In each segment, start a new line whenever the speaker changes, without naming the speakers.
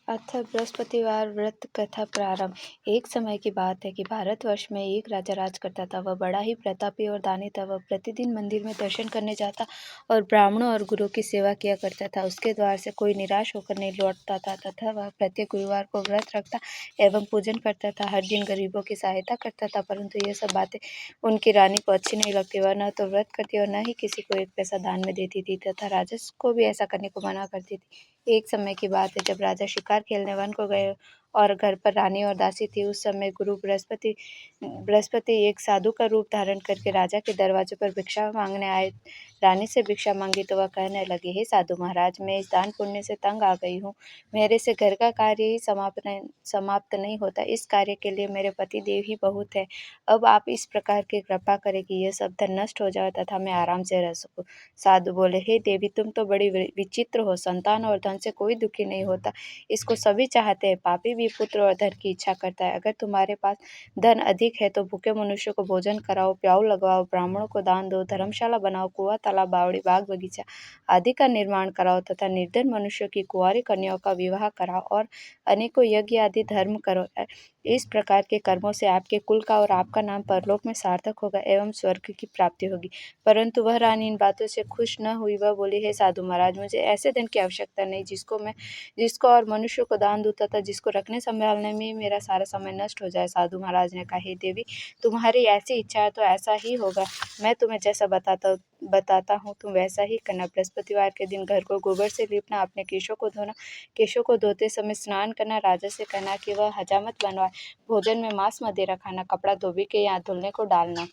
अथ बृहस्पतिवार व्रत कथा प्रारंभ। एक समय की बात है कि भारतवर्ष में एक राजा राज करता था। वह बड़ा ही प्रतापी और दानी था। वह प्रतिदिन मंदिर में दर्शन करने जाता और ब्राह्मणों और गुरुओं की सेवा किया करता था। उसके द्वार से कोई निराश होकर नहीं लौटता था तथा वह प्रत्येक गुरुवार को व्रत रखता एवं पूजन करता था। हर दिन गरीबों की सहायता करता था, परंतु ये सब बातें उनकी रानी को अच्छी नहीं लगती। वह न तो व्रत करती और न ही किसी को एक पैसा दान में देती थी तथा राजस को भी ऐसा करने को मना करती थी। एक समय की बात है जब राजा शिकार खेलने वन को गए और घर पर रानी और दासी थी। उस समय गुरु बृहस्पति एक साधु का रूप धारण करके राजा के दरवाजे पर भिक्षा मांगने आए। रानी से भिक्षा मांगी तो वह कहने लगी, हे साधु महाराज, मैं इस दान पुण्य से तंग आ गई हूँ। मेरे से घर का कार्य ही समाप्त नहीं होता। इस कार्य के लिए मेरे पति देव ही बहुत है। अब आप इस प्रकार की कृपा करें कि यह सब धन नष्ट हो जाए तथा मैं आराम से रह सकूं। साधु बोले, हे देवी, तुम तो बड़ी विचित्र हो। संतान और धन से कोई दुखी नहीं होता, इसको सभी चाहते हैं। पापी भी पुत्र और धन की इच्छा करता है। अगर तुम्हारे पास धन अधिक है तो भूखे मनुष्यों को भोजन कराओ, प्याऊ लगवाओ, ब्राह्मणों को दान दो, धर्मशाला बनाओ, कुआं, तालाब, बावड़ी, बाग बगीचा आदि का निर्माण कराओ तथा निर्धन मनुष्यों की कुंवारी कन्याओं का विवाह कराओ और अनेकों यज्ञ आदि धर्म करो। इस प्रकार के कर्मों से आपके कुल का और आपका नाम परलोक में सार्थक होगा एवं स्वर्ग की प्राप्ति होगी। परंतु वह रानी इन बातों से खुश न हुई। वह बोली, हे साधु महाराज, मुझे ऐसे धन की आवश्यकता नहीं जिसको और मनुष्य को दान दूं तथा जिसको रखने संभालने में मेरा सारा समय नष्ट हो जाए। साधु महाराज ने कहा, हे देवी, तुम्हारी ऐसी इच्छा है तो ऐसा ही होगा। मैं तुम्हें जैसा बताता हूँ तुम वैसा ही करना। बृहस्पतिवार के दिन घर को गोबर से लीपना, अपने केशों को धोना, केशों को धोते समय स्नान करना, राजा से कहना कि वह हजामत बनवाए, भोजन में मांस मदिरा खाना, कपड़ा धोबी के यहाँ धुलने को डालना।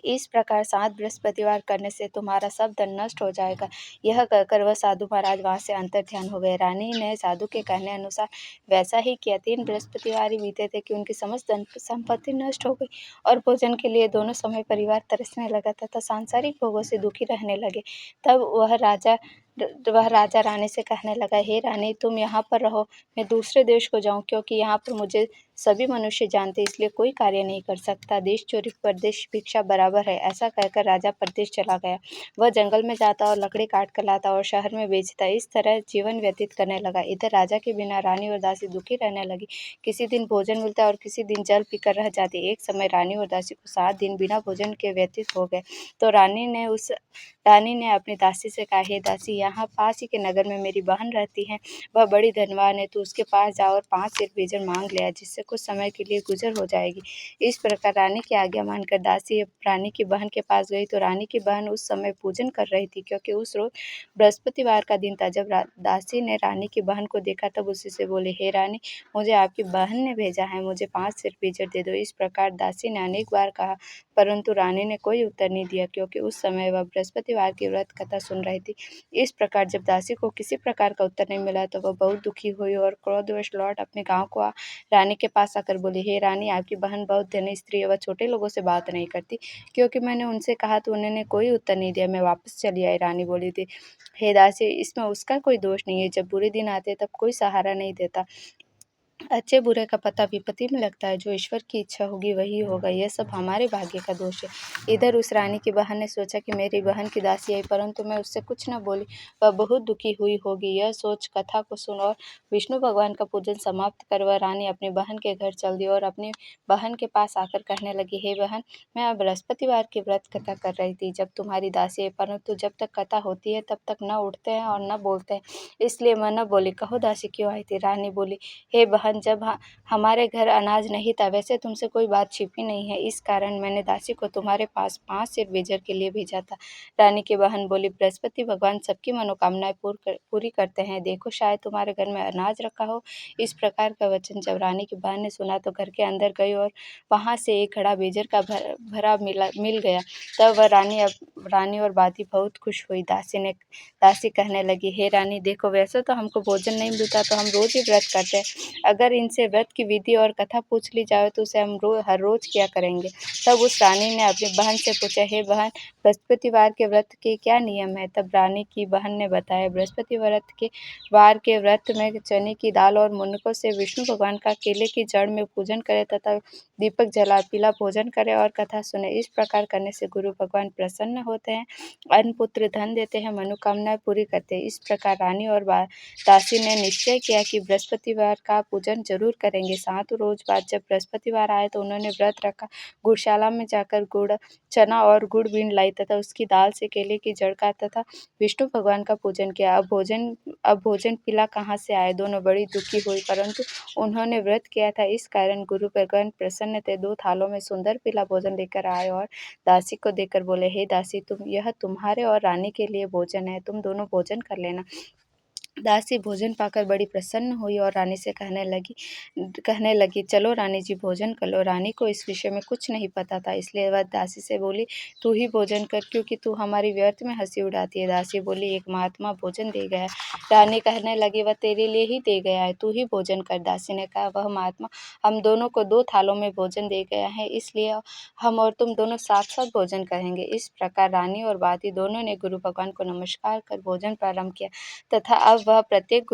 इस प्रकार 7 बृहस्पतिवार करने से तुम्हारा सब धन नष्ट हो जाएगा। यह कहकर वह साधु महाराज वहाँ से अंतर्ध्यान हो गए। रानी ने साधु के कहने अनुसार वैसा ही किया। 3 बृहस्पतिवार ही बीते थे कि उनकी समस्त धन संपत्ति नष्ट हो गई और भोजन के लिए दोनों समय परिवार तरसने लगा तथा सांसारिक भोगों से दुखी रहने लगे। तब वह राजा रानी से कहने लगा, हे रानी, तुम यहाँ पर रहो, मैं दूसरे देश को जाऊँ, क्योंकि यहाँ पर मुझे सभी मनुष्य जानते, इसलिए कोई कार्य नहीं कर सकता। देश चोरी परदेश भिक्षा बराबर है। ऐसा कहकर राजा परदेश चला गया। वह जंगल में जाता और लकड़ी काट कर लाता और शहर में बेचता। इस तरह जीवन व्यतीत करने लगा। इधर राजा के बिना रानी और दासी दुखी रहने लगी। किसी दिन भोजन मिलता और किसी दिन जल पीकर रह जाती। एक समय रानी और दासी को 7 दिन बिना भोजन के व्यतीत हो गए। तो रानी ने अपनी दासी से कहा, हे दासी, यहाँ पास ही के नगर में मेरी बहन रहती है। वह बड़ी धनवान है। तू उसके पास जा और 5 सिर बेजर मांग ले आ, जिससे कुछ समय के लिए गुजर हो जाएगी। इस प्रकार रानी की आज्ञा मानकर दासी रानी की बहन के पास गई तो रानी की बहन उस समय पूजन कर रही थी, क्योंकि उस रोज बृहस्पतिवार का दिन था। जब दासी ने रानी की बहन को देखा तब उसी से बोले, हे रानी, मुझे आपकी बहन ने भेजा है, मुझे 5 सिर बेजर दे दो। इस प्रकार दासी ने अनेक बार कहा, परंतु रानी ने कोई उत्तर नहीं दिया, क्योंकि उस समय वह बृहस्पतिवार की व्रत कथा सुन रही थी। इस प्रकार जब दासी को किसी प्रकार का उत्तर नहीं मिला तो वह बहुत दुखी हुई और क्रोधवश लौट अपने गांव को रानी के पास आकर बोली, हे रानी, आपकी बहन बहुत धनी स्त्री है। वह छोटे लोगों से बात नहीं करती, क्योंकि मैंने उनसे कहा तो उन्होंने कोई उत्तर नहीं दिया। मैं वापस चली आई। रानी बोली थी, हे दासी, इसमें उसका कोई दोष नहीं है। जब बुरे दिन आते तब कोई सहारा नहीं देता। अच्छे बुरे का पता विपत्ति में लगता है। जो ईश्वर की इच्छा होगी वही होगा। यह सब हमारे भाग्य का दोष है। इधर उस रानी की बहन ने सोचा कि मेरी बहन की दासी आई, परंतु मैं उससे कुछ न बोली। वह बहुत दुखी हुई होगी। यह सोच कथा को सुन और विष्णु भगवान का पूजन समाप्त कर वह रानी अपनी बहन के घर चल दी और अपनी बहन के पास आकर कहने लगी, हे बहन, मैं बृहस्पतिवार की व्रत कथा कर रही थी जब तुम्हारी दासी है, परंतु जब तक कथा होती है तब तक न उठते हैं और न बोलते हैं, इसलिए मैं न बोली। कहो दासी, क्यों आई थी? रानी बोली, हे बहन, जब हमारे घर अनाज नहीं था, वैसे तुमसे कोई बात छिपी नहीं है, इस कारण मैंने दासी को तुम्हारे पास 5 सिर बेजर के लिए भेजा था। रानी की बहन बोली, बृहस्पति भगवान सबकी मनोकामनाएं पूरी करते हैं। देखो, शायद तुम्हारे घर में अनाज रखा हो। इस प्रकार का वचन जब रानी की बहन ने सुना तो घर के अंदर गई और वहां से एक घड़ा बेजर का भरा मिल गया। तब वह रानी और बादी बहुत खुश हुई। दासी कहने लगी, हे रानी, देखो, वैसे तो हमको भोजन नहीं मिलता तो हम रोज ही व्रत करते हैं। अगर इनसे व्रत की विधि और कथा पूछ ली जाए तो उसे हम हर रोज़ किया करेंगे। तब उस रानी ने अपनी बहन से पूछा, हे बहन, बृहस्पतिवार के व्रत के क्या नियम है? तब रानी की बहन ने बताया, बृहस्पति व्रत के वार के व्रत में चने की दाल और मुनकों से विष्णु भगवान का केले की जड़ में पूजन करें तथा दीपक जला पीला भोजन करें और कथा सुने। इस प्रकार करने से गुरु भगवान प्रसन्न होते हैं, अन्न पुत्र धन देते हैं, मनोकामनाएं पूरी करते हैं। इस प्रकार रानी और दासी ने निश्चय किया कि बृहस्पतिवार का पूजन जरूर करेंगे। 7 रोज बाद जब बृहस्पतिवार आए तो उन्होंने व्रत रखा, गुड़शाला में जाकर गुड़ चना और गुड़ बीन लाई तथा उसकी दाल से केले की जड़ का तथा विष्णु भगवान का पूजन किया। अब भोजन पीला कहाँ से आए? दोनों बड़ी दुखी हुई, परंतु उन्होंने व्रत किया था, इस कारण गुरु भगवान प्रसन्न थे। 2 थालों में सुंदर पीला भोजन लेकर आए और दासी को देकर बोले, हे दासी, यह तुम्हारे और रानी के लिए भोजन है, तुम दोनों भोजन कर लेना। दासी भोजन पाकर बड़ी प्रसन्न हुई और रानी से कहने लगी, चलो रानी जी, भोजन कर लो। रानी को इस विषय में कुछ नहीं पता था, इसलिए वह दासी से बोली, तू ही भोजन कर, क्योंकि तू हमारी व्यर्थ में हंसी उड़ाती है। दासी बोली, एक महात्मा भोजन दे गया है। रानी कहने लगी, वह तेरे लिए ही दे गया है, तू ही भोजन कर। दासी ने कहा, वह महात्मा हम दोनों को 2 थालों में भोजन दे गया है, इसलिए हम और तुम दोनों साथ साथ भोजन करेंगे। इस प्रकार रानी और बाती दोनों ने गुरु भगवान को नमस्कार कर भोजन प्रारंभ किया तथा अब वह प्रत्येक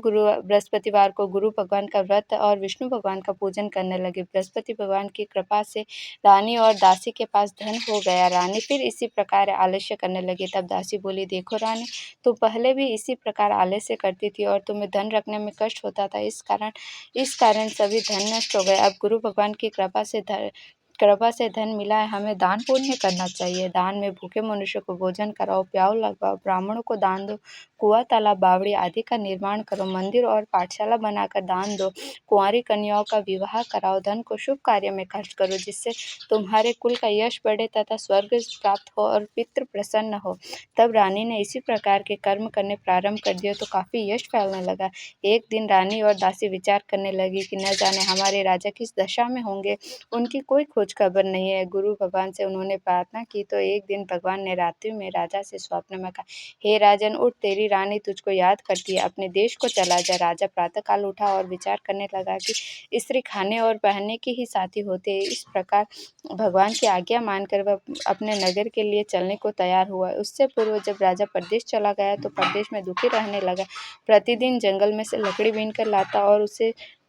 बृहस्पतिवार को गुरु भगवान का व्रत और विष्णु भगवान का पूजन करने लगे। बृहस्पति भगवान की कृपा से रानी और दासी के पास धन हो गया। रानी फिर इसी प्रकार आलस्य करने लगी। तब दासी बोली, देखो रानी, तुम पहले भी इसी प्रकार आलस्य करती थी और तुम्हें धन रखने में कष्ट होता था, इस कारण सभी धन नष्ट हो गए। अब गुरु भगवान की कृपा से धन मिला है, हमें दान पुण्य करना चाहिए। दान में भूखे मनुष्य को भोजन कराओ, प्याऊ लगवाओ, ब्राह्मणों को दान दो, कुआं तालाब बावड़ी आदि का निर्माण करो, मंदिर और पाठशाला बनाकर दान दो, कुंवारी कन्याओं का विवाह कराओ, धन को शुभ कार्य में खर्च करो, जिससे तुम्हारे कुल का यश बढ़े तथा स्वर्ग प्राप्त हो और पितृ प्रसन्न हो। तब रानी ने इसी प्रकार के कर्म करने प्रारंभ कर दिए तो काफी यश फैलने लगा। एक दिन रानी और दासी विचार करने लगी कि न जाने हमारे राजा किस दशा में होंगे, उनकी कोई खोज खबर नहीं है। गुरु भगवान से उन्होंने प्रार्थना की तो एक दिन भगवान ने रात्रि में राजा से स्वप्न में कहा, हे राजन, उठ, तेरी रानी तुझको याद करती है, अपने देश को चला जा। राजा प्रातःकाल उठा और विचार करने लगा कि स्त्री खाने और पहनने की ही साथी होती है। इस प्रकार भगवान की आज्ञा मानकर वह अपने नगर के लिए चलने को तैयार हुआ। उससे पूर्व जब राजा परदेश चला गया तो परदेश में दुखी रहने लगा। प्रतिदिन जंगल में से लकड़ी बीन कर लाता और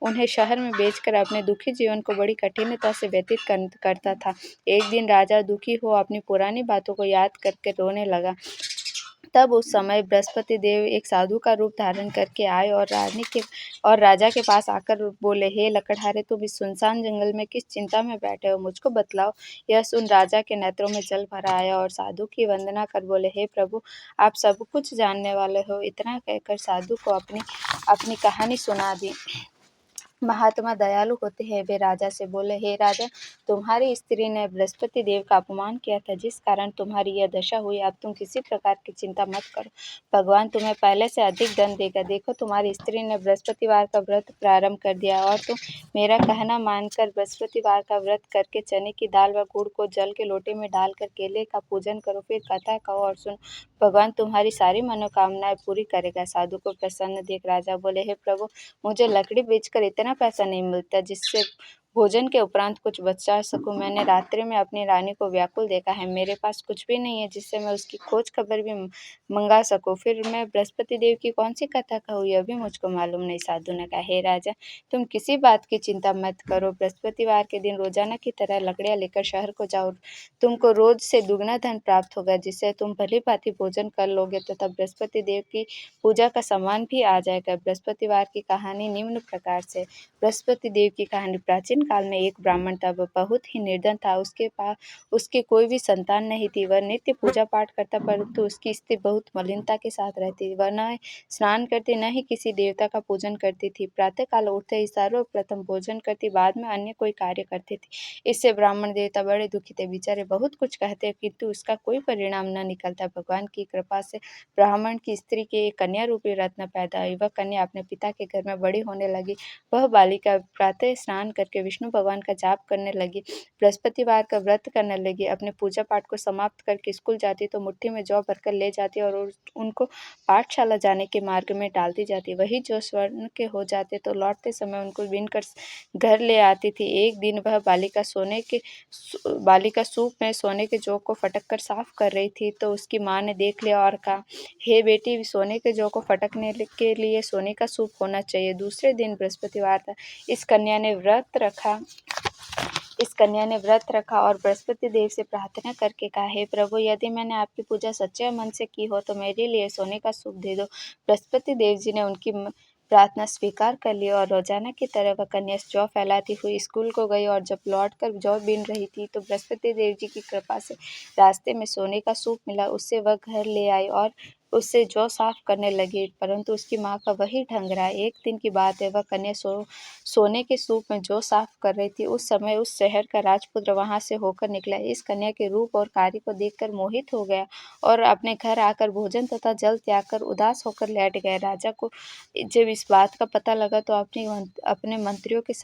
उन्हें शहर में बेचकर अपने दुखी जीवन को बड़ी कठिनता से व्यतीत करता था। एक दिन राजा दुखी हो अपनी पुरानी बातों को याद करके रोने लगा। तब उस समय बृहस्पति देव एक साधु का रूप धारण करके आए और राजा के पास आकर बोले, हे लकड़हारे, तुम इस सुनसान जंगल में किस चिंता में बैठे हो, मुझको बतलाओ। यह सुन राजा के नेत्रों में जल भर आया और साधु की वंदना कर बोले, हे प्रभु, आप सब कुछ जानने वाले हो। इतना कहकर साधु को अपनी अपनी कहानी सुना दी। महात्मा दयालु होते हैं, वे राजा से बोले, हे राजा, तुम्हारी स्त्री ने बृहस्पति देव का अपमान किया था, जिस कारण तुम्हारी यह दशा हुई। अब तुम किसी प्रकार की चिंता मत करो, भगवान तुम्हें पहले से अधिक धन देगा। देखो, तुम्हारी स्त्री ने बृहस्पतिवार का व्रत प्रारंभ कर दिया और तुम मेरा कहना मानकर बृहस्पतिवार का व्रत करके चने की दाल व गुड़ को जल के लोटे में डालकर केले का पूजन करो, फिर कथा कहो और सुनो, भगवान तुम्हारी सारी मनोकामनाएं पूरी करेगा। साधु को प्रसन्न देख राजा बोले, हे प्रभु, मुझे लकड़ी बेचकर इतना पैसा नहीं मिलता जिससे भोजन के उपरांत कुछ बचा सकूं। मैंने रात्रि में अपनी रानी को व्याकुल देखा है, मेरे पास कुछ भी नहीं है जिससे मैं उसकी खोज खबर भी मंगा सकूं। फिर मैं बृहस्पति देव की कौन सी कथा कहूँ, यह भी मुझको मालूम नहीं। साधु ने कहा, हे राजा, तुम किसी बात की चिंता मत करो। बृहस्पतिवार के दिन रोजाना की तरह लकड़ियाँ लेकर शहर को जाओ, तुमको रोज से दुगना धन प्राप्त होगा, जिससे तुम भली भांति भोजन कर लोगे तथा बृहस्पति देव की पूजा का सामान भी आ जाएगा। बृहस्पतिवार की कहानी निम्न प्रकार से। बृहस्पति देव की कहानी। प्राचीन काल में एक ब्राह्मण था, वह बहुत ही निर्धन था। उसकी कोई भी संतान नहीं थी। वह नित्य पूजा पाठ करता, परंतु उसकी स्त्री बहुत मलिनता के साथ रहती। वह न स्नान करती, न ही किसी देवता का पूजन करती थी। प्रातःकाल उठते ही सर्वप्रथम भोजन करती, बाद में अन्य कोई कार्य करती थी। इससे ब्राह्मण देवता बड़े दुखी थे। बेचारे बहुत कुछ कहते, किंतु उसका कोई परिणाम न निकलता। भगवान की कृपा से ब्राह्मण की स्त्री के एक कन्या रूपी रत्न पैदा हुई। वह कन्या अपने पिता के घर में बड़ी होने लगी। वह बालिका प्रातः स्नान करके विष्णु भगवान का जाप करने लगी। बृहस्पतिवार का व्रत करने लगी। अपने पूजा पाठ को समाप्त करके स्कूल जाती तो मुट्ठी में जौ भरकर ले जाती और उनको पाठशाला जाने के मार्ग में डालती जाती। वही जौ स्वर्ण के हो जाते तो लौटते समय उनको बीनकर घर ले आती थी। एक दिन वह बालिका सूप में सोने के जौ को फटक कर साफ कर रही थी तो उसकी माँ ने देख लिया और कहा, हे बेटी, सोने के जौ को फटकने के लिए सोने का सूप होना चाहिए। दूसरे दिन बृहस्पतिवार था। इस कन्या ने व्रत रखा और बृहस्पति देव से प्रार्थना करके कहा, हे प्रभु, यदि मैंने आपकी पूजा सच्चे मन से की हो तो मेरे लिए सोने का सूप दे दो। बृहस्पति देव जी ने उनकी प्रार्थना स्वीकार कर ली और रोजाना की तरह वह कन्या जौ फैलाती हुई स्कूल को गई और जब लौटकर जौ बीन रही थी तो बृहस्पति देव जी की कृपा से रास्ते में सोने का सूप मिला। उससे वह घर ले आई और उससे जौ साफ करने लगी, परंतु उसकी माँ का वही ढंग रहा। एक दिन की बात है, वह कन्या सोने के सूप में जौ साफ कर रही थी। उस समय उस शहर का राजपुत्र वहां से होकर निकला। इस कन्या के रूप और कार्य को देखकर मोहित हो गया और अपने घर आकर भोजन तथा जल त्याग कर उदास होकर लेट गए। राजा को जब इस बात का पता लगा तो अपने मंत्रियों के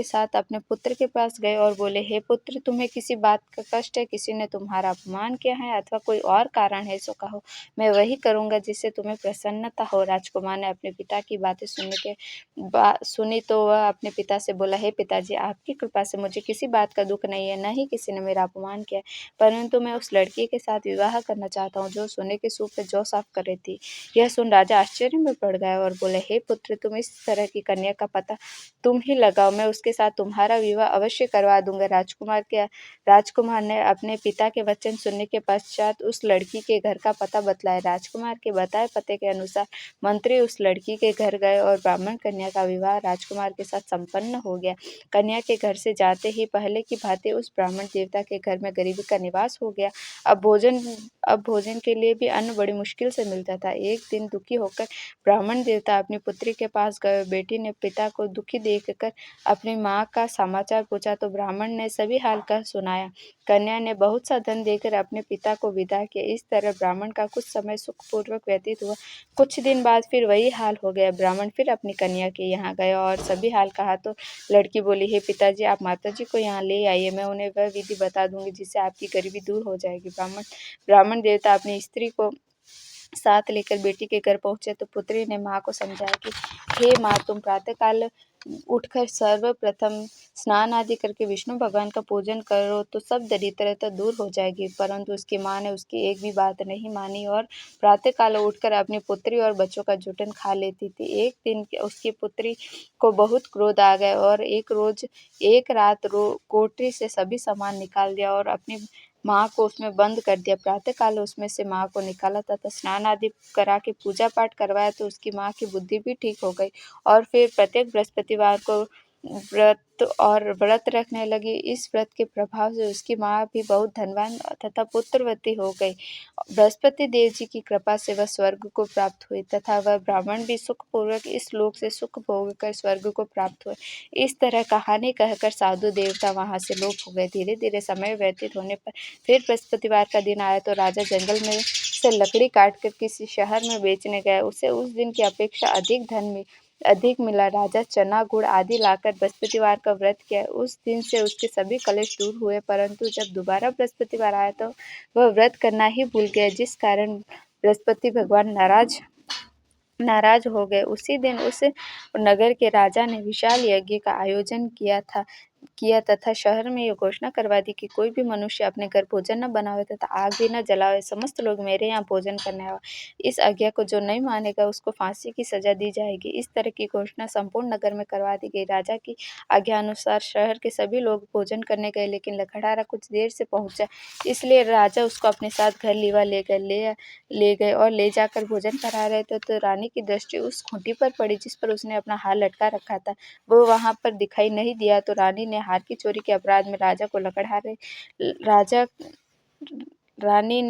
साथ अपने पुत्र के पास गए और बोले, हे पुत्र, तुम्हें किसी बात का कष्ट है, किसी ने तुम्हारा अपमान किया है अथवा कोई और कारण है, सो कहो, मैं वही करूँगा जिससे तुम्हें प्रसन्नता हो। राजकुमार ने अपने पिता की बातें सुनी तो वह अपने पिता से बोला, हे पिताजी, आपकी कृपा से मुझे किसी बात का दुख नहीं है, न ही किसी ने मेरा अपमान किया, परंतु मैं उस लड़की के साथ विवाह करना चाहता हूँ जो सोने के सूप में जौ साफ कर रही थी। यह सुन राजा आश्चर्य में पड़ गया और बोले, हे पुत्र, तुम इस तरह की कन्या का पता तुम ही लगाओ, मैं उसके साथ तुम्हारा विवाह अवश्य करवा दूंगा। राजकुमार ने अपने पिता के वचन सुनने के पश्चात उस लड़की के घर का पता बतलाया। राजकुमार के बताए पते के अनुसार मंत्री उस लड़की के घर गए और ब्राह्मण कन्या का विवाह राजकुमार के साथ संपन्न हो गया। कन्या के घर से जाते ही पहले की भांति उस ब्राह्मण देवता के घर में गरीबी का निवास हो गया। अब भोजन के लिए भी अन्न बड़ी मुश्किल से मिलता था। एक दिन दुखी होकर ब्राह्मण देवता अपनी पुत्री के पास गए। बेटी ने पिता को दुखी देखकर अपनी माँ का समाचार पूछा तो ब्राह्मण ने सभी हाल का सुनाया। कन्या ने बहुत सा धन देकर अपने पिता को विदा किया। इस तरह ब्राह्मण का कुछ समय सुखपूर्वक व्यतीत हुआ। कुछ दिन बाद फिर वही हाल हो गया। ब्राह्मण फिर अपनी कन्या के यहाँ गया और सभी हाल कहा तो लड़की बोली, हे पिताजी, आप माताजी को यहाँ ले आइए, मैं उन्हें वह विधि बता दूंगी जिससे आपकी गरीबी दूर हो जाएगी। ब्राह्मण देवता अपनी स्त्री को साथ लेकर बेटी के घर पहुंचे तो पुत्री ने माँ को समझाया कि, हे माँ, तुम प्रातःकाल उठकर सर्वप्रथम स्नान आदि करके विष्णु भगवान का पूजन करो तो सब दरिद्रता दूर हो जाएगी। परंतु उसकी माँ ने उसकी एक भी बात नहीं मानी और प्रातःकाल उठकर अपनी पुत्री और बच्चों का जूठन खा लेती थी। एक दिन उसकी पुत्री को बहुत क्रोध आ गया और एक रात कोठरी से सभी सामान निकाल दिया और अपनी माँ को उसमें बंद कर दिया। प्रातःकाल उसमें से माँ को निकाला तथा स्नान आदि करा के पूजा पाठ करवाया तो उसकी माँ की बुद्धि भी ठीक हो गई और फिर प्रत्येक बृहस्पतिवार को व्रत रखने लगी। इस व्रत के प्रभाव से उसकी माँ भी बहुत धनवान तथा पुत्रवती हो गई। बृहस्पति देव जी की कृपा से वह स्वर्ग को प्राप्त हुई तथा वह ब्राह्मण भी सुखपूर्वक इस लोक से सुख भोग कर स्वर्ग को प्राप्त हुए। इस तरह कहानी कहकर साधु देवता वहां से लोप हो गए। धीरे धीरे समय व्यतीत होने पर फिर बृहस्पतिवार का दिन आया तो राजा जंगल में से लकड़ी काटकर किसी शहर में बेचने गया। उसे उस दिन की अपेक्षा अधिक मिला। राजा चना गुड़ आदि लाकर बृहस्पतिवार का व्रत किया। उस दिन से उसके सभी कलेश दूर हुए, परंतु जब दोबारा बृहस्पतिवार आया तो वह व्रत करना ही भूल गया, जिस कारण बृहस्पति भगवान नाराज हो गए। उसी दिन उस नगर के राजा ने विशाल यज्ञ का आयोजन किया तथा शहर में यह घोषणा करवा दी कि कोई भी मनुष्य अपने घर भोजन न बनावे तथा आग भी न जलावे, समस्त लोग मेरे यहाँ भोजन करने आवे। इस आज्ञा को जो नहीं मानेगा उसको फांसी की सजा दी जाएगी। इस तरह की घोषणा संपूर्ण नगर में करवा दी गई। राजा की आज्ञा अनुसार शहर के सभी लोग भोजन करने गए, लेकिन लकड़हारा कुछ देर से पहुंचा, इसलिए राजा उसको अपने साथ घर लीवा ले गए और ले जाकर भोजन करा रहे थे तो रानी की दृष्टि उस खूंटी पर पड़ी जिस पर उसने अपना हार लटका रखा था। वो वहां पर दिखाई नहीं दिया तो रानी ने हार की चोरी के अपराध में रानी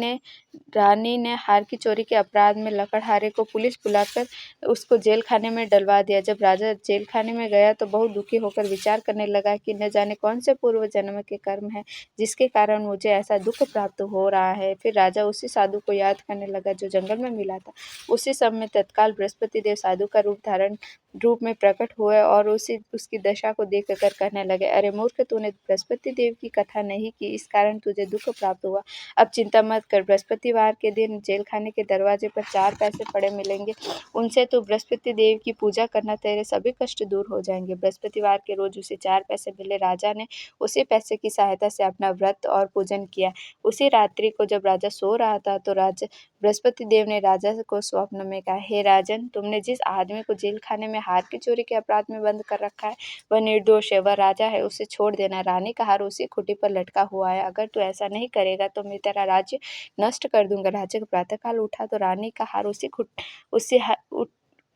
ने हार की चोरी के अपराध में लकड़हारे को पुलिस बुलाकर उसको जेल खाने में डलवा दिया। जब राजा जेल खाने में गया तो बहुत दुखी होकर विचार करने लगा कि न जाने कौन से पूर्व जन्म के कर्म है जिसके कारण मुझे ऐसा दुख प्राप्त हो रहा है। फिर राजा उसी साधु को याद करने लगा जो जंगल में मिला था। उसी समय तत्काल बृहस्पति देव साधु का रूप धारण रूप में प्रकट हुए और उसकी दशा को देखकर कहने लगे, अरे मूर्ख, तूने बृहस्पति देव की कथा नहीं की, इस कारण तुझे दुख प्राप्त हुआ। अब चिंता मत कर, बृहस्पतिवार के दिन जेल खाने के दरवाजे पर 4 पैसे पड़े मिलेंगे, उनसे तू बृहस्पति देव की पूजा करना, तेरे सभी कष्ट दूर हो जाएंगे। बृहस्पतिवार के रोज उसे 4 पैसे मिले। राजा ने उसी पैसे की सहायता से अपना व्रत और पूजन किया। उसी रात्रि को जब राजा सो रहा था तो राजा बृहस्पति देव ने राजा को स्वप्न में कहा, हे राजन, तुमने जिस आदमी को जेल खाने में हार की चोरी के अपराध में बंद कर रखा है वह निर्दोष है, वह राजा है, उसे छोड़ देना। रानी का हार उसी खूंटी पर लटका हुआ है, अगर तू ऐसा नहीं करेगा तो मैं तेरा राज्य नष्ट कर दूंगा। राजा का प्रातःकाल उठा तो रानी का हार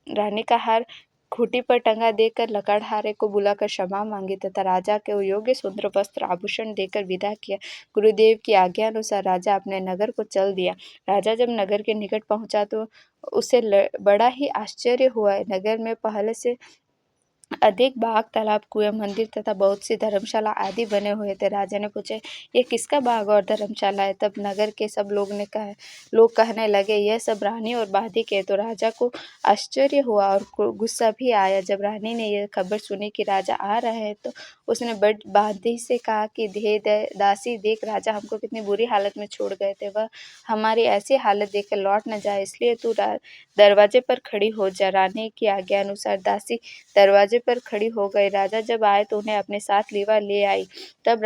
रानी का हार खूंटी पर टंगा देखकर लकड़हारे को बुलाकर क्षमा मांगी तथा राजा के योग्य सुंदर वस्त्र आभूषण देकर विदा किया। गुरुदेव की आज्ञा अनुसार राजा अपने नगर को चल दिया। राजा जब नगर के निकट पहुंचा तो उसे बड़ा ही आश्चर्य हुआ। नगर में पहले से अधिक बाग, तालाब, कुएं, मंदिर तथा बहुत सी धर्मशाला आदि बने हुए थे। राजा ने पूछा, ये किसका बाग और धर्मशाला है? तब नगर के सब लोग कहने लगे, यह सब रानी और बाधी के। तो राजा को आश्चर्य हुआ और गुस्सा भी आया। जब रानी ने यह खबर सुनी कि राजा आ रहे हैं तो उसने बाधी से कहा कि हे दासी, देख राजा हमको कितनी बुरी हालत में छोड़ गए थे, वह हमारी ऐसी हालत देखकर लौट न जाए, इसलिए तू दरवाजे पर खड़ी हो जा। रानी की आज्ञा अनुसार दासी दरवाजे पर खड़ी हो गई। राजा जब आए तो उन्हें अपने साथ ले आई। तब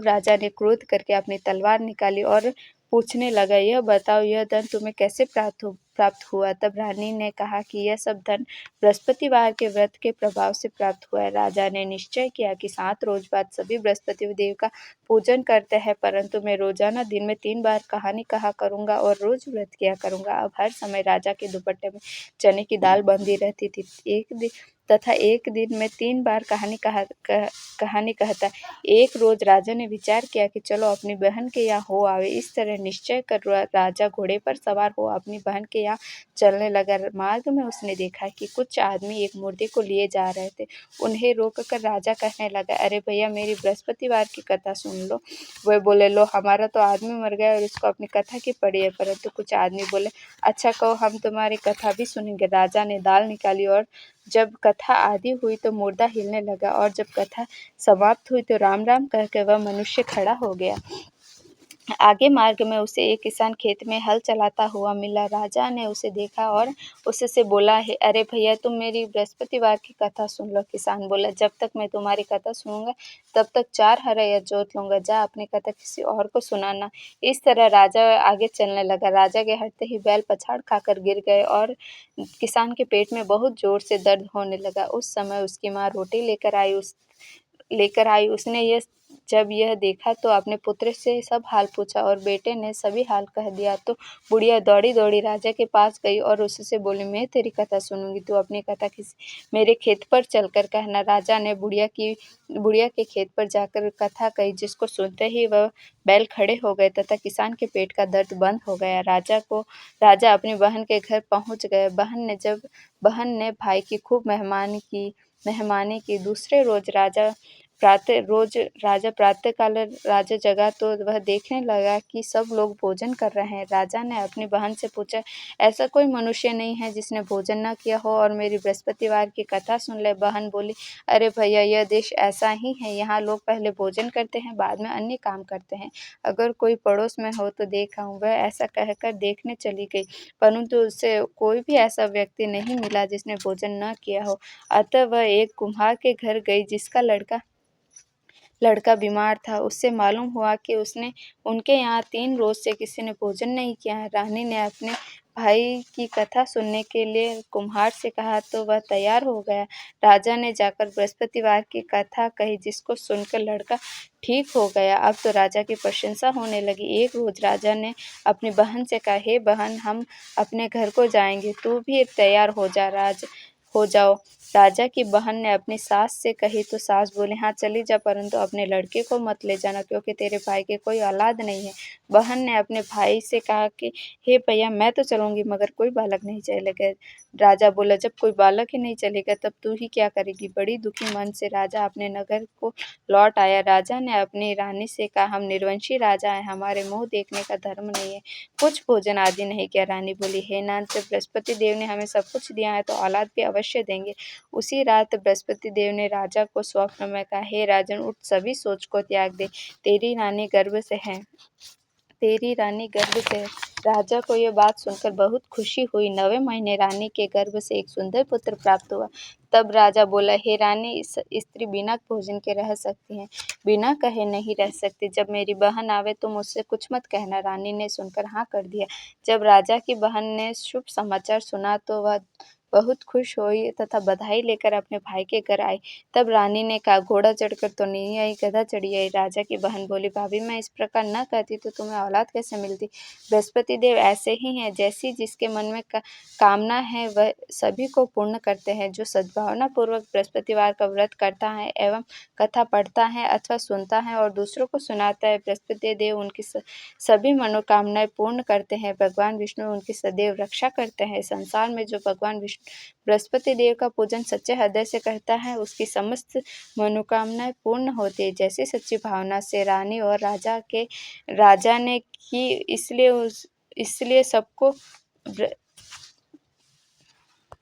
राजा ने क्रोध करके अपनी तलवार निकाली और पूछने लगा, यह बताओ, यह धन तुम्हें कैसे प्राप्त हुआ? तब रानी ने कहा कि यह सब धन बृहस्पतिवार के व्रत के प्रभाव से प्राप्त हुआ है। राजा ने निश्चय किया कि 7 रोज बाद सभी बृहस्पति देव का पूजन करते हैं, परंतु मैं रोजाना दिन में 3 बार कहानी कहा करूंगा और रोज व्रत किया करूंगा। अब हर समय राजा के दुपट्टे में चने की दाल बंधी रहती थी। एक दिन में 3 बार कहानी कहता। एक रोज राजा ने विचार किया कि चलो अपनी बहन के यहाँ हो आवे। इस तरह निश्चय कर राजा घोड़े पर सवार हो अपनी बहन के यहाँ चलने लगा। मार्ग में उसने देखा कि कुछ आदमी एक मुर्दे को लिए जा रहे थे। उन्हें रोककर राजा कहने लगा, अरे भैया, मेरी बृहस्पतिवार की कथा सुन लो। वे बोले, लो, हमारा तो आदमी मर गया और उसको अपनी कथा की पड़ी है। परंतु कुछ आदमी बोले, अच्छा कहो, हम तुम्हारी कथा भी सुनेंगे। राजा ने दाल निकाली और जब कथा आदि हुई तो मुर्दा हिलने लगा और जब कथा समाप्त हुई तो राम राम कहकर वह मनुष्य खड़ा हो गया। आगे मार्ग में उसे एक किसान खेत में हल चलाता हुआ मिला। राजा ने उसे देखा और उससे बोला, है अरे भैया, तुम मेरी बृहस्पतिवार की कथा सुन लो। किसान बोला, जब तक मैं तुम्हारी कथा सुनूंगा तब तक 4 हरैया जोत लूंगा, जा अपनी कथा किसी और को सुनाना। इस तरह राजा आगे चलने लगा। राजा के हटते ही बैल पछाड़ खाकर गिर गए और किसान के पेट में बहुत जोर से दर्द होने लगा। उस समय उसकी माँ रोटी लेकर आई। उसने जब यह देखा तो अपने पुत्र से सब हाल पूछा और बेटे ने सभी हाल कह दिया। तो बुढ़िया दौड़ी दौड़ी राजा के पास गई और उससे बोली, मैं तेरी कथा सुनूंगी, तू अपनी कथा मेरे खेत पर चलकर कहना। राजा ने बुढ़िया के खेत पर जाकर कथा कही, जिसको सुनते ही वह बैल खड़े हो गए तथा किसान के पेट का दर्द बंद हो गया। राजा अपनी बहन के घर पहुंच गए। बहन ने भाई की खूब मेहमानी की। दूसरे रोज प्रातःकाल राजा जगा तो वह देखने लगा कि सब लोग भोजन कर रहे हैं। राजा ने अपनी बहन से पूछा, ऐसा कोई मनुष्य नहीं है जिसने भोजन न किया हो और मेरी बृहस्पतिवार की कथा सुन ले? बहन बोली, अरे भैया, यह देश ऐसा ही है, यहाँ लोग पहले भोजन करते हैं, बाद में अन्य काम करते हैं। अगर कोई पड़ोस में हो तो देख आऊं। वह ऐसा कहकर देखने चली गई, परंतु उसे कोई भी ऐसा व्यक्ति नहीं मिला जिसने भोजन न किया हो। अतः वह एक कुम्हार के घर गई जिसका लड़का बीमार था। उससे मालूम हुआ कि उनके यहाँ 3 रोज से किसी ने भोजन नहीं किया है। रानी ने अपने भाई की कथा सुनने के लिए कुम्हार से कहा तो वह तैयार हो गया। राजा ने जाकर बृहस्पतिवार की कथा कही, जिसको सुनकर लड़का ठीक हो गया। अब तो राजा की प्रशंसा होने लगी। एक रोज राजा ने अपनी बहन से कहा, हे बहन, हम अपने घर को जाएंगे, तू भी तैयार हो जाओ। राजा की बहन ने अपनी सास से कही तो सास बोली, हाँ चली जा, परंतु अपने लड़के को मत ले जाना, क्योंकि तेरे भाई के कोई औलाद नहीं है। बहन ने अपने भाई से कहा कि हे भैया, मैं तो चलूंगी मगर कोई बालक नहीं चलेगा। राजा बोला, जब कोई बालक ही नहीं चलेगा तब तू ही क्या करेगी? बड़ी दुखी मन से राजा अपने नगर को लौट आया। राजा ने अपनी रानी से कहा, हम निर्वंशी राजा हैं, हमारे मुंह देखने का धर्म नहीं है, कुछ भोजन आदि नहीं किया। रानी बोली, हे नाथ, जब बृहस्पति देव ने हमें सब कुछ दिया है तो औलाद भी अवश्य देंगे। उसी रात बृहस्पति देव ने राजा को स्वप्न में कहा, हे राजन, उठ, सभी सोच को त्याग दे, तेरी रानी गर्भ से है। तेरी रानी गर्भ से है। राजा को यह बात सुनकर बहुत खुशी हुई। 9वें महीने रानी के गर्भ से एक सुंदर पुत्र प्राप्त हुआ। तब राजा बोला, हे रानी, इस स्त्री बिना भोजन के रह सकती है, बिना कहे नहीं रह सकती। जब मेरी बहन आवे तो मुझसे कुछ मत कहना। रानी ने सुनकर हाँ कर दिया। जब राजा की बहन ने शुभ समाचार सुना तो वह बहुत खुश हुई तथा बधाई लेकर अपने भाई के घर आई। तब रानी ने कहा, घोड़ा चढ़कर तो नहीं आई, गधा चढ़ी आई। राजा की बहन बोली, भाभी, मैं इस प्रकार न कहती तो तुम्हें औलाद कैसे मिलती। बृहस्पति देव ऐसे ही हैं, जैसी जिसके मन में कामना है वह सभी को पूर्ण करते हैं। जो सद्भावना पूर्वक बृहस्पतिवार का व्रत करता है एवं कथा पढ़ता है अथवा सुनता है और दूसरों को सुनाता है, बृहस्पति देव उनकी सभी मनोकामनाएं पूर्ण करते हैं। भगवान विष्णु उनकी सदैव रक्षा करते हैं। संसार में जो भगवान विष्णु बृहस्पति देव का पूजन सच्चे हृदय से करता है, उसकी समस्त मनोकामनाएं पूर्ण होती है। जैसी सच्ची भावना से रानी और राजा ने की, इसलिए सबको